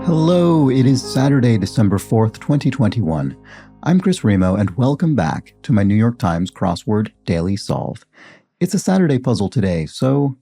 Hello, it is Saturday, December 4th, 2021. I'm Chris Remo, and welcome back to my New York Times Crossword Daily Solve. It's a Saturday puzzle today, so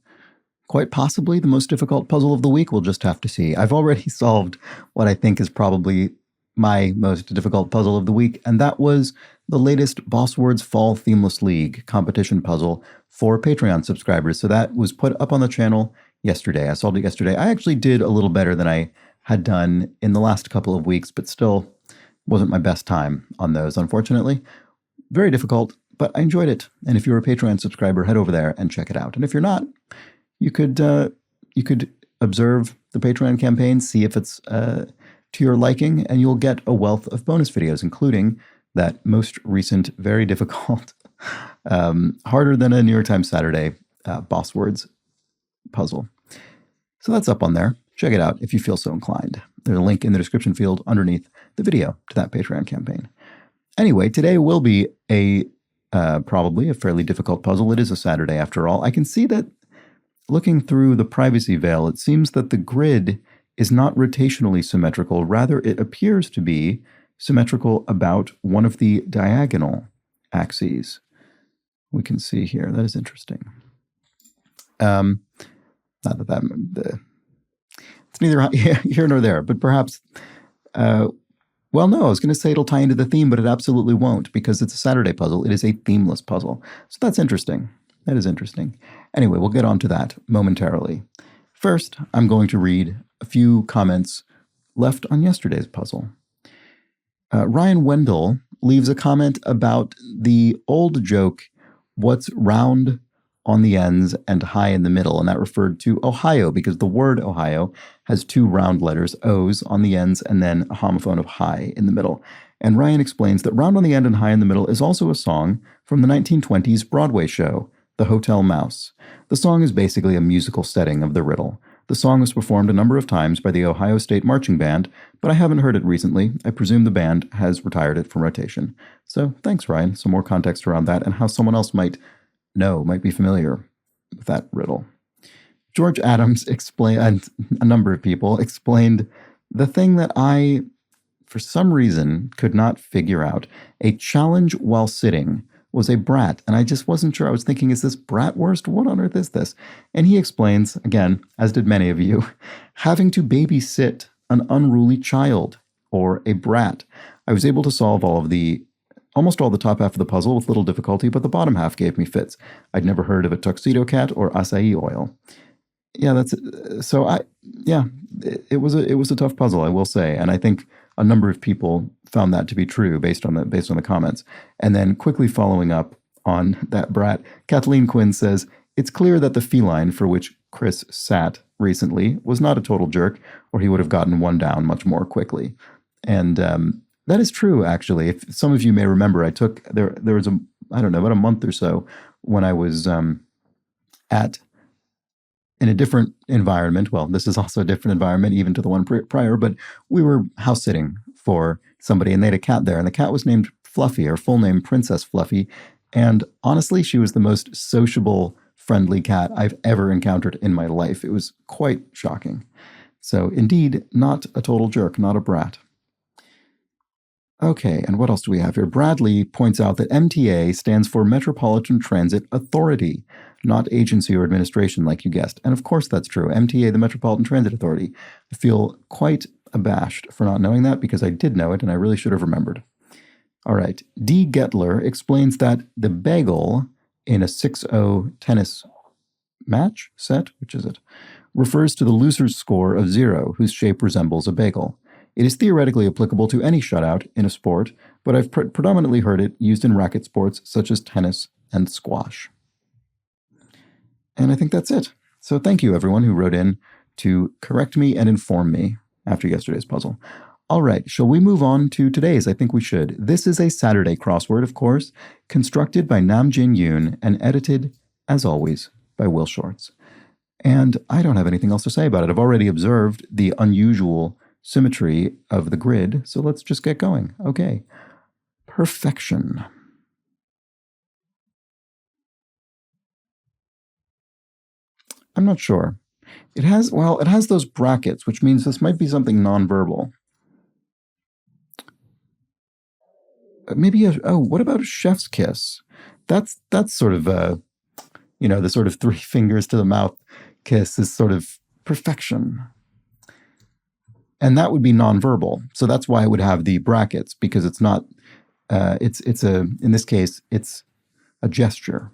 quite possibly the most difficult puzzle of the week. We'll just have to see. I've already solved what I think is probably my most difficult puzzle of the week, and that was the latest Boss Words Fall Themeless League competition puzzle for Patreon subscribers. So that was put up on the channel yesterday. I solved it yesterday. I actually did a little better than I had done in the last couple of weeks, but still wasn't my best time on those, unfortunately. Very difficult, but I enjoyed it. And if you're a Patreon subscriber, head over there and check it out. And if you're not, you could observe the Patreon campaign, see if it's to your liking, and you'll get a wealth of bonus videos, including that most recent, very difficult, harder than a New York Times Saturday Boss Words puzzle. So that's up on there. Check it out if you feel so inclined. There's a link in the description field underneath the video to that Patreon campaign. Anyway, today will be probably a fairly difficult puzzle. It is a Saturday after all. I can see that looking through the privacy veil, it seems that the grid is not rotationally symmetrical. Rather, it appears to be symmetrical about one of the diagonal axes. We can see here. That is interesting. It's neither here nor there, but perhaps, well, no, I was going to say it'll tie into the theme, but it absolutely won't because it's a Saturday puzzle. It is a themeless puzzle. So that's interesting. That is interesting. Anyway, we'll get on to that momentarily. First, I'm going to read a few comments left on yesterday's puzzle. Ryan Wendell leaves a comment about the old joke, what's round on the ends and high in the middle, and that referred to Ohio because the word Ohio has two round letters, O's, on the ends and then a homophone of high in the middle. And Ryan explains that round on the end and high in the middle is also a song from the 1920s Broadway show, The Hotel Mouse. The song is basically a musical setting of the riddle. The song was performed a number of times by the Ohio State Marching Band, but I haven't heard it recently. I presume the band has retired it from rotation. So thanks, Ryan. Some more context around that and how someone else might be familiar with that riddle. George Adams explained, and a number of people explained the thing that I, for some reason, could not figure out. A challenge while sitting was a brat, and I just wasn't sure. I was thinking, is this bratwurst? What on earth is this? And he explains, again, as did many of you, having to babysit an unruly child, or a brat. I was able to solve almost all the top half of the puzzle with little difficulty, but the bottom half gave me fits. I'd never heard of a tuxedo cat or acai oil. Yeah, it was a tough puzzle, I will say, and I think a number of people found that to be true based on the comments. And then quickly following up on that brat, Kathleen Quinn says, it's clear that the feline for which Chris sat recently was not a total jerk, or he would have gotten one down much more quickly. And that is true, actually. If some of you may remember, there was about a month or so when I was in a different environment. Well, this is also a different environment, even to the one prior, but we were house sitting for somebody and they had a cat there, and the cat was named Fluffy, her full name Princess Fluffy. And honestly, she was the most sociable, friendly cat I've ever encountered in my life. It was quite shocking. So indeed, not a total jerk, not a brat. Okay, and what else do we have here? Bradley points out that MTA stands for Metropolitan Transit Authority, not agency or administration like you guessed. And of course that's true. MTA, the Metropolitan Transit Authority. I feel quite abashed for not knowing that because I did know it and I really should have remembered. All right, D. Gettler explains that the bagel in a 6-0 tennis match set, which is it, refers to the loser's score of 0, whose shape resembles a bagel. It is theoretically applicable to any shutout in a sport, but I've predominantly heard it used in racket sports such as tennis and squash. And I think that's it. So thank you, everyone who wrote in to correct me and inform me after yesterday's puzzle. All right, shall we move on to today's? I think we should. This is a Saturday crossword, of course, constructed by Nam Jin Yoon and edited, as always, by Will Shorts. And I don't have anything else to say about it. I've already observed the unusual symmetry of the grid, so let's just get going. Okay. Perfection. I'm not sure. It has those brackets, which means this might be something nonverbal. Maybe what about a chef's kiss? That's sort of the sort of 3 fingers to the mouth kiss is sort of perfection. And that would be nonverbal. So that's why it would have the brackets, because it's not, in this case, it's a gesture.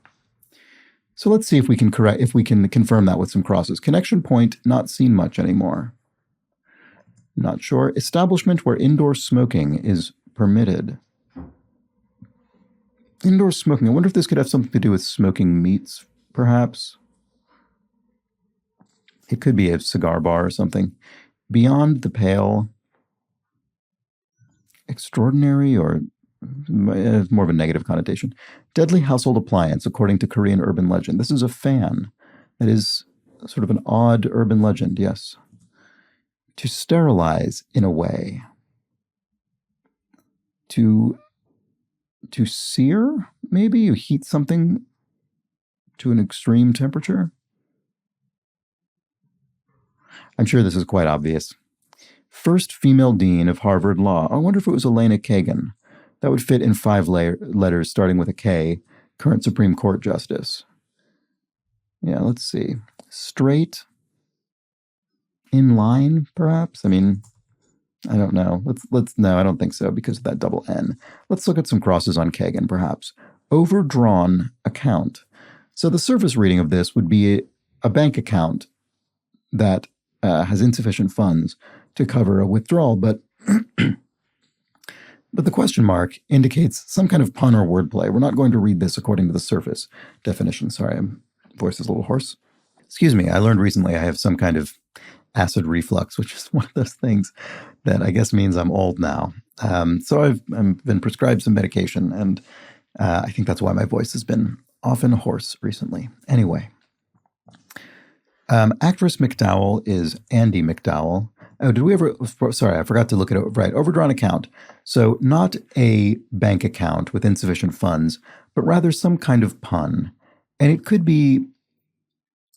So let's see if we can confirm that with some crosses. Connection point, not seen much anymore. Not sure. Establishment where indoor smoking is permitted. Indoor smoking. I wonder if this could have something to do with smoking meats, perhaps. It could be a cigar bar or something. Beyond the pale. Extraordinary, or more of a negative connotation. Deadly household appliance, according to Korean urban legend. This is a fan. That is sort of an odd urban legend, yes. To sterilize, in a way. To sear, maybe? You heat something to an extreme temperature? I'm sure this is quite obvious. First female dean of Harvard Law. I wonder if it was Elena Kagan. That would fit in 5 letters starting with a K. Current Supreme Court Justice. Yeah, let's see. Straight. In line, perhaps? I mean, I don't know. No, I don't think so because of that double N. Let's look at some crosses on Kagan, perhaps. Overdrawn account. So the surface reading of this would be a bank account that has insufficient funds to cover a withdrawal, but the question mark indicates some kind of pun or wordplay. We're not going to read this according to the surface definition. Sorry, my voice is a little hoarse. Excuse me, I learned recently I have some kind of acid reflux, which is one of those things that I guess means I'm old now. So I've been prescribed some medication, and I think that's why my voice has been often hoarse recently. Anyway. Actress McDowell is Andy McDowell. Oh, did we ever? Sorry, I forgot to look at it. Right, overdrawn account. So not a bank account with insufficient funds, but rather some kind of pun. And it could be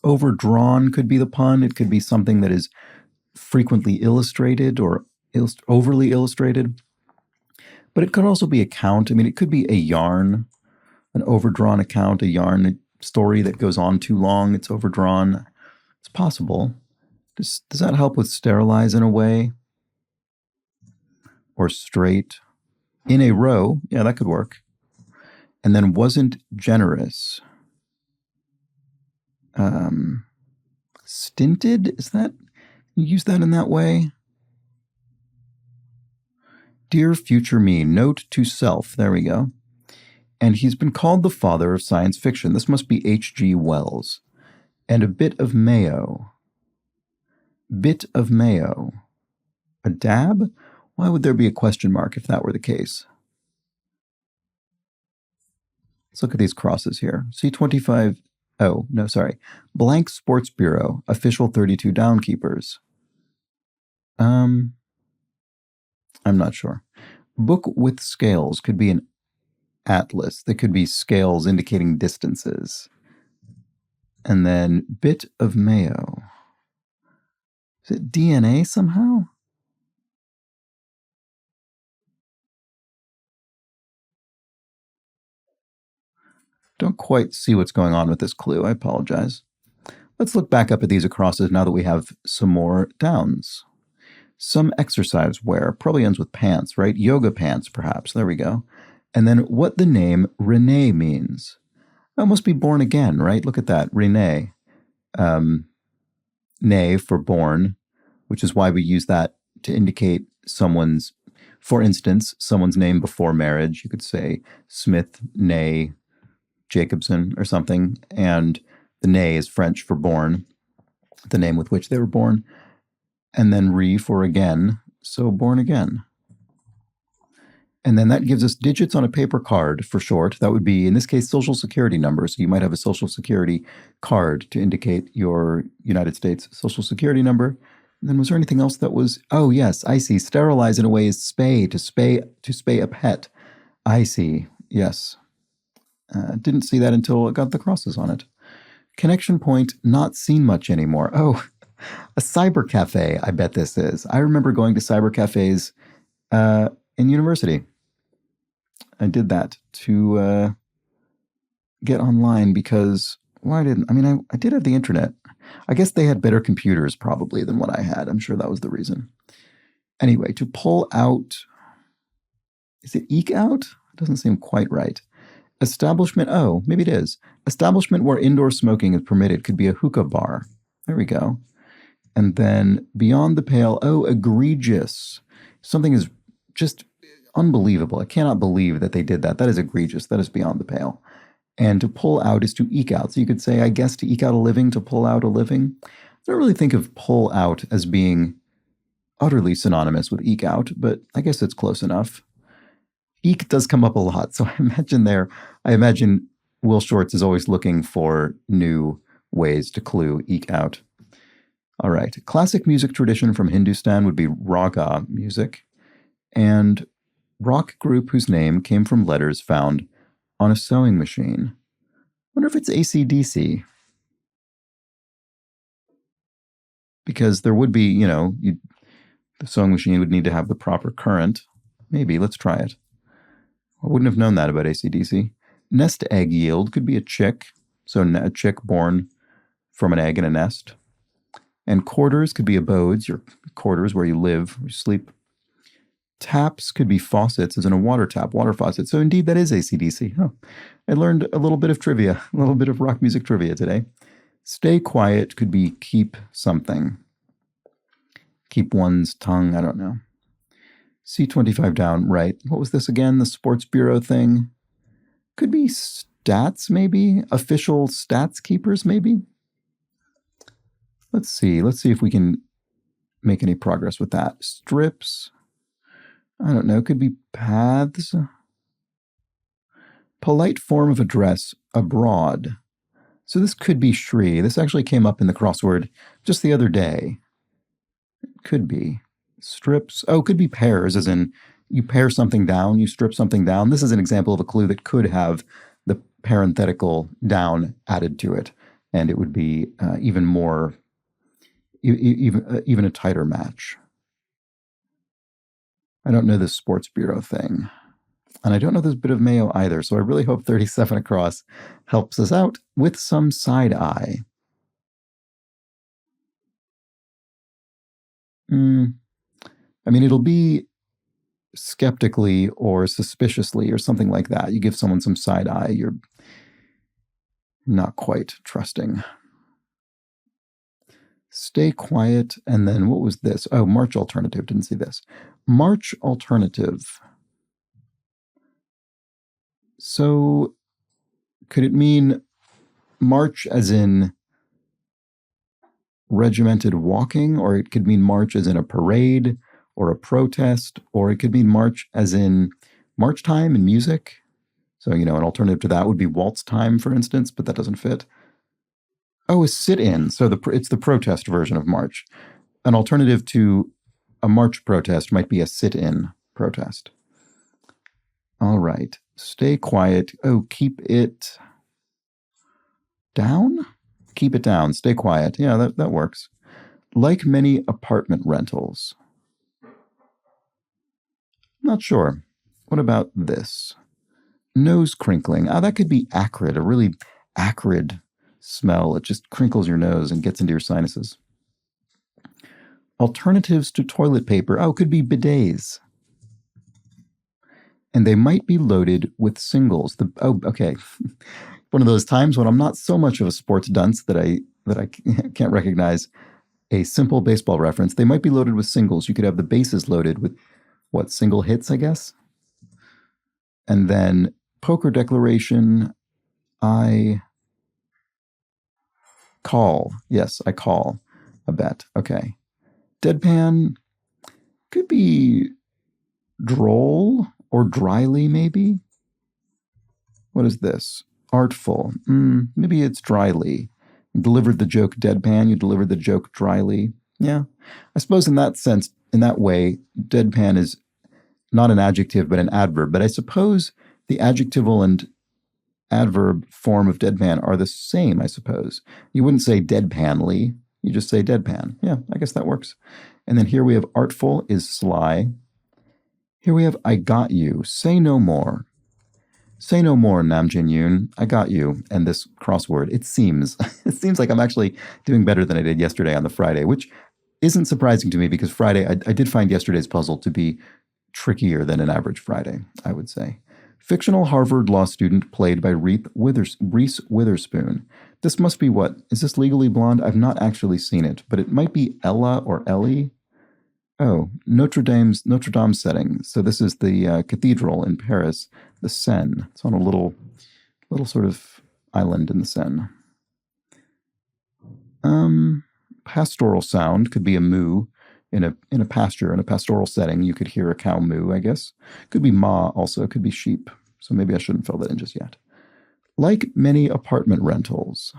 overdrawn, could be the pun. It could be something that is frequently illustrated or overly illustrated. But it could also be account. I mean, it could be a yarn, an overdrawn account, a yarn story that goes on too long. It's overdrawn. It's possible. Does that help with sterilize in a way? Or straight? In a row. Yeah, that could work. And then wasn't generous. Stinted? Is that? You use that in that way? Dear future me, note to self. There we go. And he's been called the father of science fiction. This must be H.G. Wells. And a bit of mayo. Bit of mayo. A dab? Why would there be a question mark if that were the case? Let's look at these crosses here. C25. Oh, no, sorry. Blank Sports Bureau, official 32 downkeepers. I'm not sure. Book with scales could be an atlas. There could be scales indicating distances. And then bit of mayo. Is it DNA somehow? Don't quite see what's going on with this clue. I apologize. Let's look back up at these acrosses now that we have some more downs. Some exercise wear. Probably ends with pants, right? Yoga pants, perhaps. There we go. And then what the name Renee means. That must be born again, right? Look at that. Renee. Nay for born, which is why we use that to indicate someone's, for instance, someone's name before marriage. You could say Smith, Nay, Jacobson or something. And the Nay is French for born, the name with which they were born. And then re for again, so born again. And then that gives us digits on a paper card for short. That would be, in this case, Social Security number. So you might have a Social Security card to indicate your United States Social Security number. And then was there anything else that was, oh yes, I see. Sterilize in a way is spay, to spay a pet. I see, yes. Didn't see that until it got the crosses on it. Connection point, not seen much anymore. Oh, A cyber cafe, I bet this is. I remember going to cyber cafes in university. I did that to get online because I did have the internet. I guess they had better computers probably than what I had. I'm sure that was the reason. Anyway, to pull out, is it eke out? It doesn't seem quite right. Establishment, oh, maybe it is. Establishment where indoor smoking is permitted could be a hookah bar. There we go. And then beyond the pale, oh, egregious. Something is just unbelievable. I cannot believe that they did that. That is egregious. That is beyond the pale. And to pull out is to eke out. So you could say, I guess, to eke out a living, to pull out a living. I don't really think of pull out as being utterly synonymous with eke out, but I guess it's close enough. Eke does come up a lot. So I imagine Will Shortz is always looking for new ways to clue eke out. All right. Classic music tradition from Hindustan would be raga music, and rock group whose name came from letters found on a sewing machine. Wonder if it's AC/DC. Because there would be, the sewing machine would need to have the proper current. Maybe, let's try it. I wouldn't have known that about AC/DC. Nest egg yield could be a chick. So a chick born from an egg in a nest. And quarters could be abodes, your quarters where you live, where you sleep. Taps could be faucets, as in a water tap, water faucet. So indeed, that is AC/DC. Oh, I learned a little bit of trivia, a little bit of rock music trivia today. Stay quiet could be keep something. Keep one's tongue, I don't know. C25 down, right. What was this again? The sports bureau thing? Could be stats, maybe? Official stats keepers, maybe? Let's see if we can make any progress with that. Strips. I don't know. Could be paths. Polite form of address abroad. So this could be Shri. This actually came up in the crossword just the other day. It could be. Strips. Oh, could be pairs, as in you pare something down, you strip something down. This is an example of a clue that could have the parenthetical down added to it. And it would be even more... Even a tighter match. I don't know this sports bureau thing. And I don't know this bit of mayo either, so I really hope 37 across helps us out with some side eye. It'll be skeptically or suspiciously or something like that. You give someone some side eye, you're not quite trusting. Stay quiet, and then what was this? Oh, March alternative. Didn't see this. March alternative. So could it mean march as in regimented walking, or it could mean march as in a parade or a protest, or it could mean march as in march time and music? So, an alternative to that would be waltz time, for instance, but that doesn't fit. Oh, a sit-in. So it's the protest version of march. An alternative to a march protest might be a sit-in protest. All right. Stay quiet. Oh, keep it down? Keep it down. Stay quiet. Yeah, that works. Like many apartment rentals. Not sure. What about this? Nose crinkling. Ah, that could be acrid, a really acrid smell. It just crinkles your nose and gets into your sinuses. Alternatives to toilet paper. Oh, could be bidets. And they might be loaded with singles. Okay. One of those times when I'm not so much of a sports dunce that I can't recognize a simple baseball reference. They might be loaded with singles. You could have the bases loaded with, single hits, I guess? And then poker declaration, I call. Yes, I call a bet. Okay. Deadpan could be droll or dryly, maybe. What is this? Artful. Maybe it's dryly. You delivered the joke deadpan. You delivered the joke dryly. Yeah. I suppose in that sense, in that way, deadpan is not an adjective, but an adverb. But I suppose the adjectival and adverb form of deadpan are the same, I suppose. You wouldn't say deadpanly. You just say deadpan. Yeah, I guess that works. And then here we have artful is sly. Here we have I got you. Say no more. Say no more, Nam Jin Yoon. I got you. And this crossword, it seems like I'm actually doing better than I did yesterday on the Friday, which isn't surprising to me because Friday, I did find yesterday's puzzle to be trickier than an average Friday, I would say. Fictional Harvard law student played by Reese Witherspoon. This must be what? Is this Legally Blonde? I've not actually seen it, but it might be Ella or Ellie. Oh, Notre Dame setting. So this is the cathedral in Paris, the Seine. It's on a little sort of island in the Seine. Pastoral sound could be a moo in a pasture, in a pastoral setting. You could hear a cow moo, I guess. Could be ma also, could be sheep. So maybe I shouldn't fill that in just yet. Like many apartment rentals.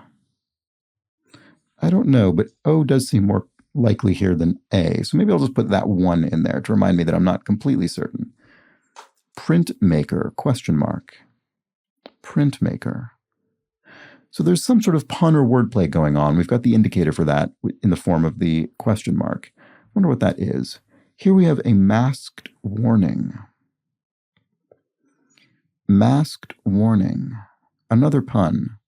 I don't know, but O does seem more likely here than A. So maybe I'll just put that one in there to remind me that I'm not completely certain. Printmaker, question mark. Printmaker. So there's some sort of pun or wordplay going on. We've got the indicator for that in the form of the question mark. I wonder what that is. Here we have a masked warning. Masked warning. Another pun.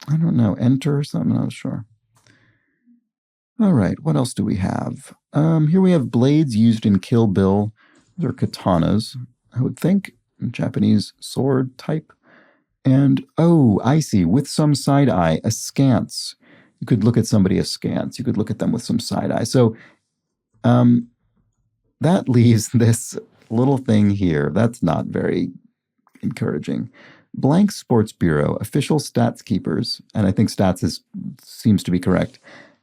I don't know. Enter or something? I'm not sure. All right. What else do we have? Here we have blades used in Kill Bill. Those are katanas, I would think. Japanese sword type. And, oh, I see. With some side eye, askance. You could look at somebody askance. You could look at them with some side eye. So that leaves this little thing here. That's not very encouraging. Blank Sports Bureau, official stats keepers, and I think stats seems to be correct.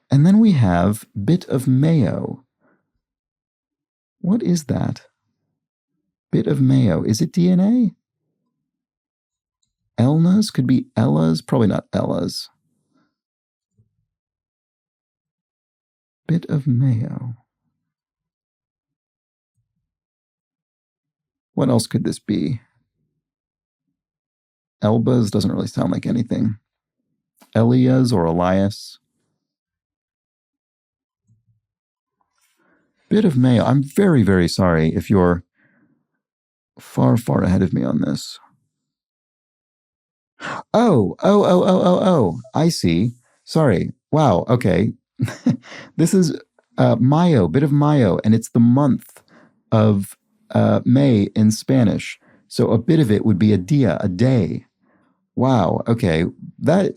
And then we have bit of mayo. What is that? Bit of mayo. Is it DNA? Elna's? Could be Ella's. Probably not Ella's. Bit of mayo. What else could this be? Elba's doesn't really sound like anything. Elias or Elias. Bit of mayo. I'm very, very sorry if you're far, far ahead of me on this. Oh. I see. Sorry. Wow. Okay. This is mayo, bit of mayo, and it's the month of May in Spanish. So a bit of it would be a dia, a day. Wow. Okay. That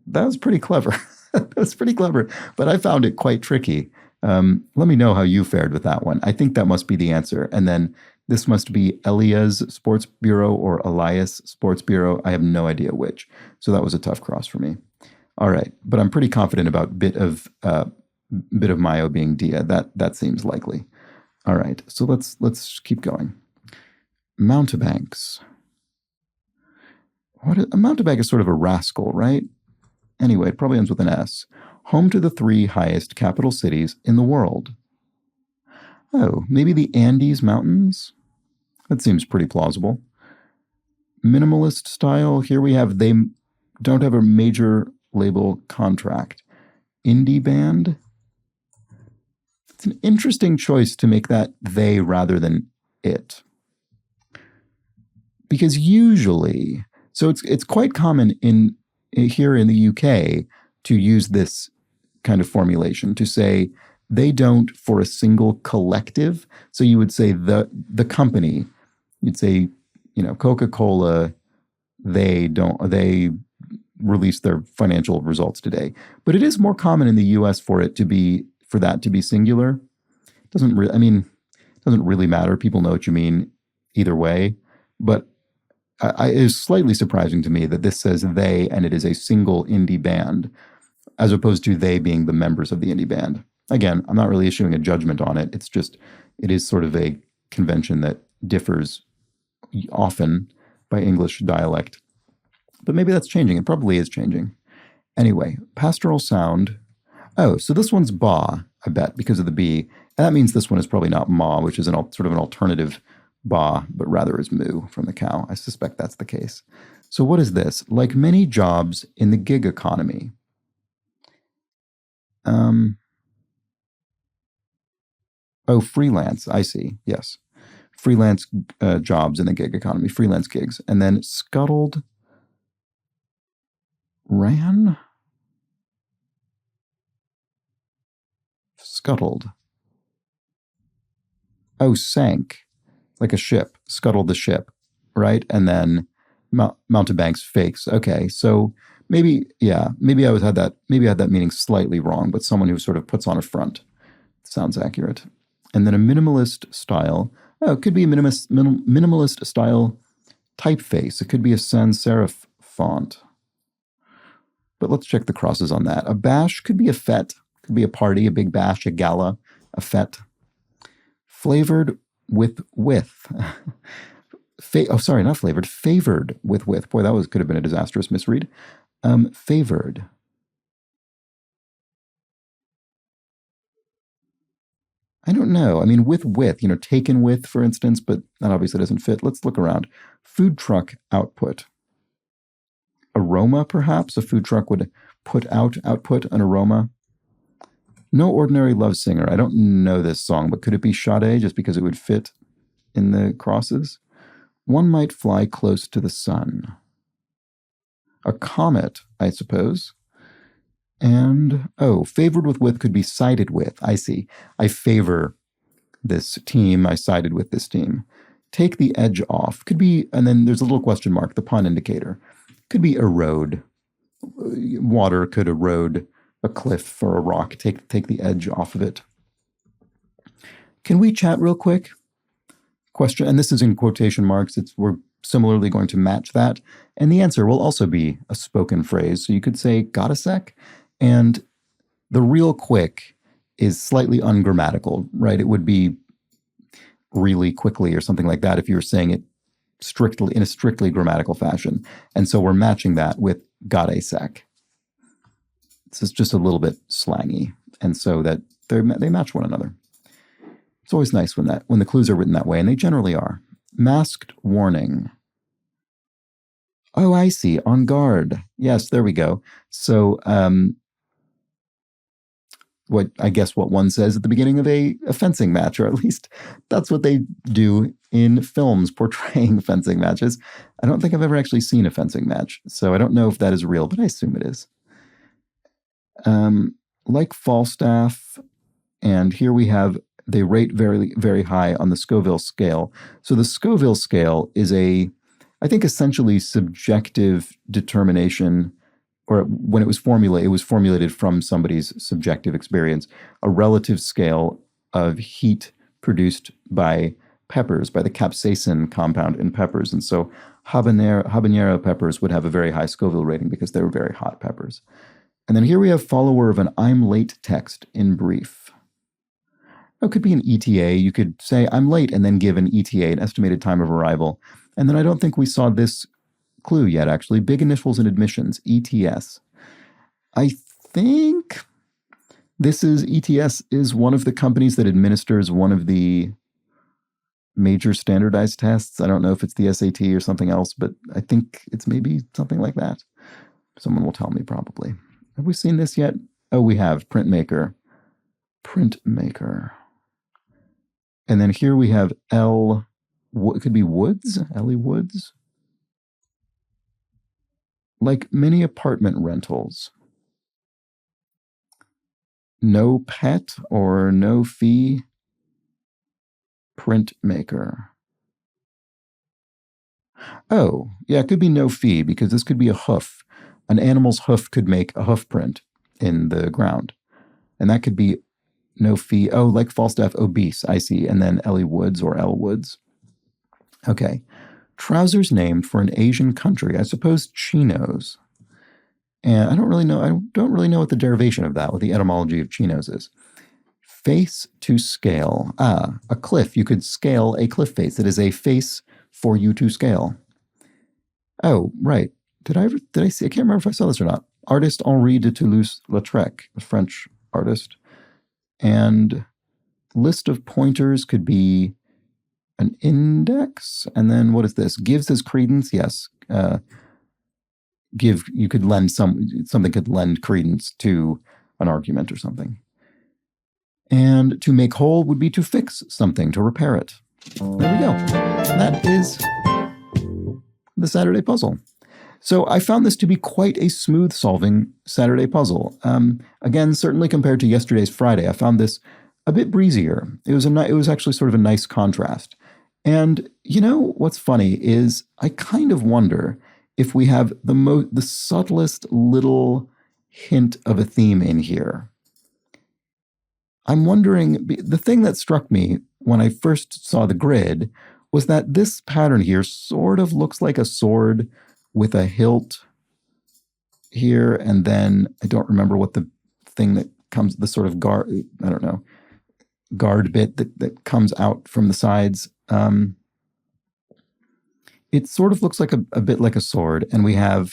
was pretty clever. That was pretty clever, but I found it quite tricky. Let me know how you fared with that one. I think that must be the answer. And then this must be Elias Sports Bureau or Elias Sports Bureau. I have no idea which. So that was a tough cross for me. All right. But I'm pretty confident about bit of mayo being dia. That seems likely. All right. So let's keep going. Mountebanks. A mountebank is sort of a rascal, right? Anyway, it probably ends with an S. Home to the 3 highest capital cities in the world. Oh, maybe the Andes Mountains? That seems pretty plausible. Minimalist style. Here we have they don't have a major label contract. Indie band. It's an interesting choice to make that they rather than it. Because usually, so it's quite common here in the UK to use this kind of formulation to say they don't for a single collective. So you would say the company. You'd say, Coca-Cola, they release their financial results today. But it is more common in the US for that to be singular. Doesn't really matter. People know what you mean either way. But it is slightly surprising to me that this says they and it is a single indie band as opposed to they being the members of the indie band. Again, I'm not really issuing a judgment on it. It's just, it is sort of a convention that differs often by English dialect. But maybe that's changing. It probably is changing. Anyway, pastoral sound. Oh, so this one's ba, I bet, because of the B. And that means this one is probably not ma, which is sort of an alternative ba, but rather is moo from the cow. I suspect that's the case. So what is this? Like many jobs in the gig economy. Oh, freelance. I see. Yes. Freelance jobs in the gig economy, freelance gigs. And then scuttled, ran, scuttled. Oh, sank, like a ship, scuttled the ship, right? And then mountebanks fakes. Okay, so maybe maybe I had that meaning slightly wrong, but someone who sort of puts on a front sounds accurate. And then a minimalist style. Oh, it could be a minimalist style typeface. It could be a sans serif font. But let's check the crosses on that. A bash could be a fete, could be a party, a big bash, a gala, a fete. Flavored with. Not flavored, favored with. Boy, that could have been a disastrous misread. Favored. I don't know. I mean, with, taken with, for instance, but that obviously doesn't fit. Let's look around. Food truck output. Aroma, perhaps? A food truck would output an aroma. No Ordinary Love Singer. I don't know this song, but could it be Sade just because it would fit in the crosses? One Might Fly Close to the Sun. A comet, I suppose. And, favored with could be sided with. I see. I favor this team. I sided with this team. Take the edge off. Could be, and then there's a little question mark, the pun indicator. Could be erode. Water could erode a cliff or a rock. Take the edge off of it. Can we chat real quick? Question, and this is in quotation marks. We're similarly going to match that. And the answer will also be a spoken phrase. So you could say, got a sec? And the real quick is slightly ungrammatical, right? It would be really quickly or something like that if you were saying it in a strictly grammatical fashion. And so we're matching that with got a sec. This is just a little bit slangy. And so that they match one another. It's always nice when the clues are written that way, and they generally are. Masked warning. Oh, I see. On guard. Yes, there we go. So, what one says at the beginning of a fencing match, or at least that's what they do in films portraying fencing matches. I don't think I've ever actually seen a fencing match, so I don't know if that is real, but I assume it is. Like Falstaff, and here we have, they rate very, very high on the Scoville scale. So the Scoville scale is I think essentially subjective determination, or when it was formulated from somebody's subjective experience, a relative scale of heat produced by peppers, by the capsaicin compound in peppers. And so habanero peppers would have a very high Scoville rating because they were very hot peppers. And then here we have follower of an I'm late text in brief. It could be an ETA. You could say I'm late and then give an ETA, an estimated time of arrival. And then I don't think we saw this clue yet, actually. Big initials in admissions, ETS. I think ETS is one of the companies that administers one of the major standardized tests. I don't know if it's the SAT or something else, but I think it's maybe something like that. Someone will tell me probably. Have we seen this yet? Oh, we have. Printmaker. And then here we have it could be Woods? Ellie Woods? Like many apartment rentals. No pet or no fee. Printmaker. Oh, yeah, it could be no fee because this could be a hoof. An animal's hoof could make a hoof print in the ground. And that could be no fee. Oh, like Falstaff, obese, I see. And then Ellie Woods or L Woods. Okay. Trousers named for an Asian country. I suppose chinos. And I don't really know what the derivation of that, what the etymology of chinos is. Face to scale. Ah, a cliff. You could scale a cliff face. It is a face for you to scale. Oh, right. Did I see? I can't remember if I saw this or not. Artist Henri de Toulouse-Lautrec, a French artist. And list of pointers could be an index. And then what is this? Gives his credence? Yes. you could lend something could lend credence to an argument or something. And to make whole would be to fix something, to repair it. There we go. That is the Saturday puzzle. So I found this to be quite a smooth solving Saturday puzzle. Again, certainly compared to yesterday's Friday, I found this a bit breezier. It was actually sort of a nice contrast. And you know what's funny is I kind of wonder if we have the subtlest little hint of a theme in here. I'm wondering, the thing that struck me when I first saw the grid was that this pattern here sort of looks like a sword with a hilt here, and then I don't remember what the thing that comes, the sort of guard bit that comes out from the sides. It sort of looks like a bit like a sword, and we had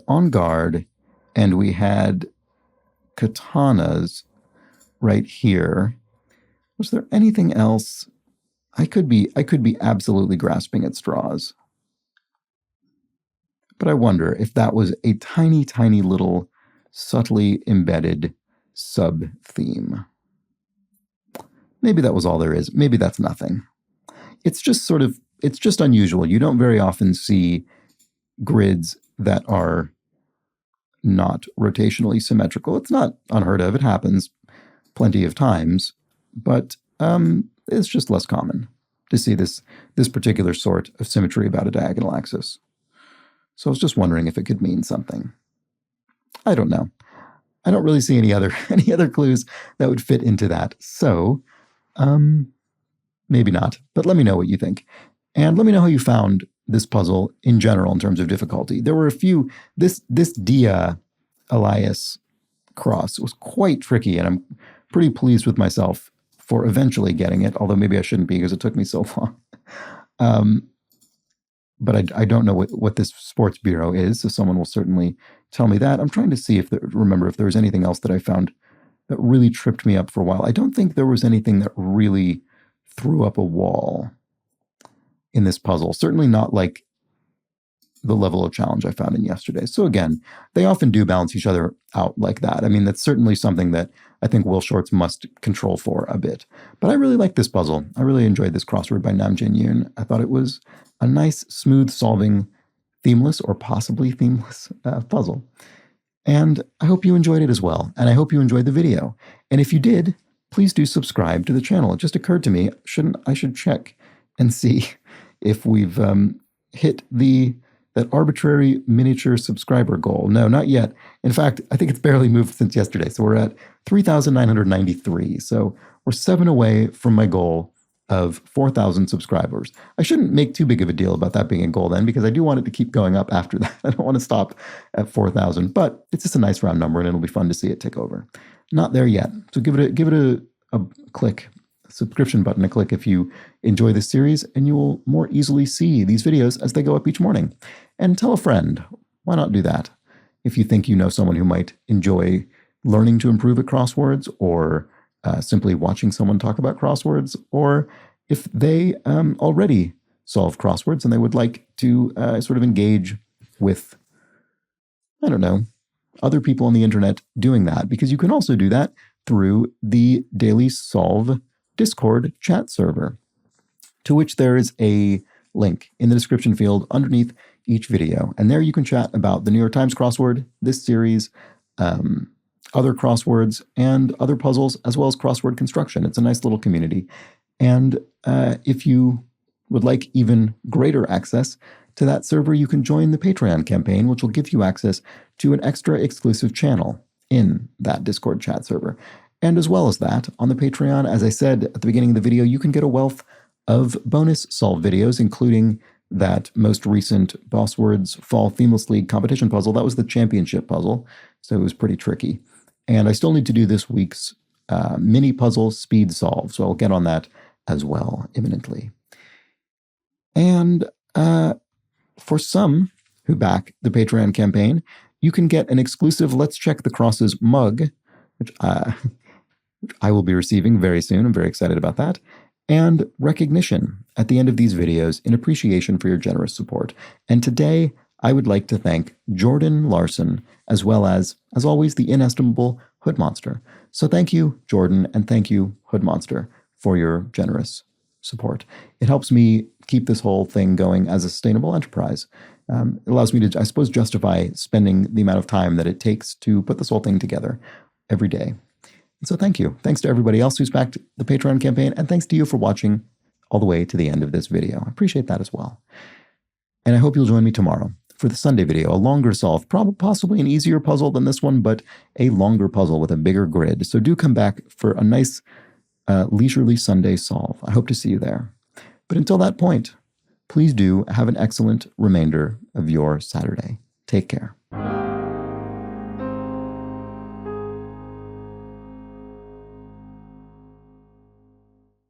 on guard, and we had katanas right here. Was there anything else? I could be absolutely grasping at straws. But I wonder if that was a tiny, tiny little subtly embedded sub-theme. Maybe that was all there is. Maybe that's nothing. It's just unusual. You don't very often see grids that are not rotationally symmetrical. It's not unheard of. It happens plenty of times, but it's just less common to see this particular sort of symmetry about a diagonal axis. So I was just wondering if it could mean something. I don't know. I don't really see any other clues that would fit into that. So maybe not, but let me know what you think. And let me know how you found this puzzle in general in terms of difficulty. There were a few, this Dia Elias cross was quite tricky, and I'm pretty pleased with myself for eventually getting it, although maybe I shouldn't be because it took me so long. But I don't know what this sports bureau is, so someone will certainly tell me that. I'm trying to see remember if there was anything else that I found that really tripped me up for a while. I don't think there was anything that really threw up a wall in this puzzle. Certainly not like the level of challenge I found in yesterday. So again, they often do balance each other out like that. I mean, that's certainly something that I think Will Shortz must control for a bit. But I really like this puzzle. I really enjoyed this crossword by Nam Jin Yoon. I thought it was a nice, smooth solving, themeless or possibly themeless puzzle. And I hope you enjoyed it as well. And I hope you enjoyed the video. And if you did, please do subscribe to the channel. It just occurred to me, I should check and see if we've hit that arbitrary miniature subscriber goal. No, not yet. In fact, I think it's barely moved since yesterday. So we're at 3,993. So we're 7 away from my goal of 4,000 subscribers. I shouldn't make too big of a deal about that being a goal then, because I do want it to keep going up after that. I don't want to stop at 4,000, but it's just a nice round number and it'll be fun to see it tick over. Not there yet. So give it a click, subscription button a click if you enjoy this series, and you will more easily see these videos as they go up each morning. And tell a friend. Why not do that? If you think you know someone who might enjoy learning to improve at crosswords, or simply watching someone talk about crosswords, or if they already solve crosswords and they would like to sort of engage with, I don't know, other people on the internet doing that, because you can also do that through the Daily Solve Discord chat server, to which there is a link in the description field underneath each video. And there you can chat about the New York Times crossword, this series, other crosswords, and other puzzles, as well as crossword construction. It's a nice little community. And if you would like even greater access to that server, you can join the Patreon campaign, which will give you access to an extra exclusive channel in that Discord chat server. And as well as that, on the Patreon, as I said at the beginning of the video, you can get a wealth of bonus solve videos, including that most recent Boss Words Fall Themeless League competition puzzle. That was the championship puzzle, so it was pretty tricky. And I still need to do this week's mini puzzle speed solve, so I'll get on that as well imminently. And for some who back the Patreon campaign, you can get an exclusive Let's Check the Crosses mug, which I will be receiving very soon. I'm very excited about that. And recognition at the end of these videos in appreciation for your generous support. And today, I would like to thank Jordan Larson, as well as always, the inestimable Hood Monster. So thank you, Jordan, and thank you, Hood Monster, for your generous support. It helps me keep this whole thing going as a sustainable enterprise. It allows me to, I suppose, justify spending the amount of time that it takes to put this whole thing together every day. And so thank you. Thanks to everybody else who's backed the Patreon campaign, and thanks to you for watching all the way to the end of this video. I appreciate that as well. And I hope you'll join me tomorrow for the Sunday video, a longer solve, possibly an easier puzzle than this one, but a longer puzzle with a bigger grid. So do come back for a nice leisurely Sunday solve. I hope to see you there. But until that point, please do have an excellent remainder of your Saturday. Take care.